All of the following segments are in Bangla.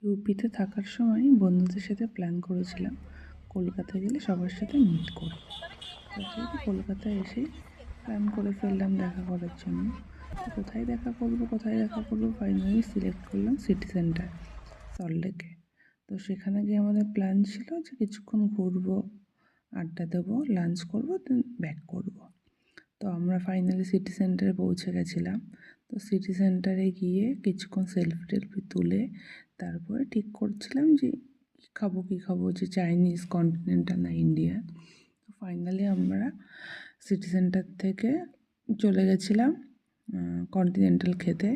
ইউপিতে থাকার সময় বন্ধুদের সাথে প্ল্যান করেছিলাম কলকাতায় গেলে সবার সাথে মিট করব। যথারীতি কলকাতায় এসেই প্ল্যান করে ফেললাম দেখা করার জন্য। তো কোথায় দেখা করব ফাইনালি সিলেক্ট করলাম সিটি সেন্টার সল্টলেকে। তো সেখানে গিয়ে আমাদের প্ল্যান ছিল যে কিছুক্ষণ ঘুরবো, আড্ডা দেবো, লাঞ্চ করবো, দেন ব্যাক করব। তো আমরা ফাইনালি সিটি সেন্টারে পৌঁছে গেছিলাম। তো সিটি সেন্টারে গিয়ে কিছুক্ষণ সেলফি টেলফি তুলে তারপরে ঠিক করছিলাম যে কী খাবো, যে চাইনিজ, কন্টিনেন্টাল না ইন্ডিয়ান। তো ফাইনালি আমরা সিটি সেন্টার থেকে চলে গেছিলাম কন্টিনেন্টাল খেতে।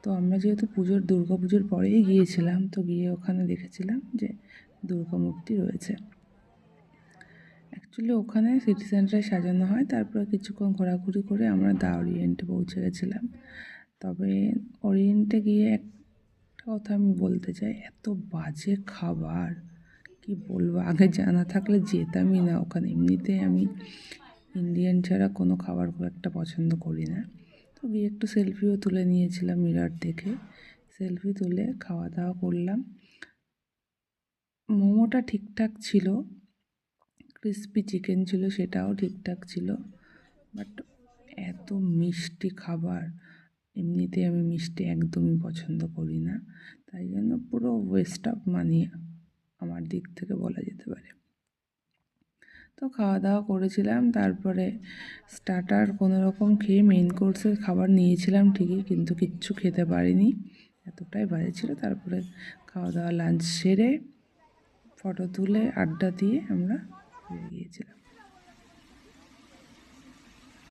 তো আমরা যেহেতু দুর্গা পুজোর পরেই গিয়েছিলাম, তো গিয়ে ওখানে দেখেছিলাম যে দুর্গা মূর্তি রয়েছে। অ্যাকচুয়ালি ওখানে সিটি সেন্টারে সাজানো হয়। তারপরে কিছুক্ষণ ঘোরাঘুরি করে আমরা দ্য ওরিয়েন্টে পৌঁছে গেছিলাম। তবে ওরিয়েন্টে গিয়ে একটা কথা আমি বলতে চাই, এত বাজে খাবার, কি বলবো, আগে জানা থাকলে যেতামই না ওখানে। এমনিতে আমি ইন্ডিয়ান ছাড়া কোনো খাবার খুব একটা পছন্দ করি না। তো গিয়ে একটু সেলফিও তুলে নিয়েছিলাম মিরর দেখে। সেলফি তুলে খাওয়া দাওয়া করলাম। মোমোটা ঠিকঠাক ছিল, ক্রিসপি চিকেন ছিল সেটাও ঠিকঠাক ছিল, বাট এত মিষ্টি খাবার, এমনিতে আমি মিষ্টি একদমই পছন্দ করি না, তাই জন্য পুরো ওয়েস্ট অফ মানি আমার দিক থেকে বলা যেতে পারে। তো খাওয়া দাওয়া করেছিলাম, তারপরে স্টার্টার কোনো রকম খেয়ে মেইন কোর্সের খাবার নিয়েছিলাম ঠিকই, কিন্তু কিচ্ছু খেতে পারিনি, এতটাই বাজে ছিল। তারপরে খাওয়া দাওয়া লাঞ্চ সেরে ফটো তুলে আড্ডা দিয়ে আমরা বেরিয়ে গিয়েছিলাম।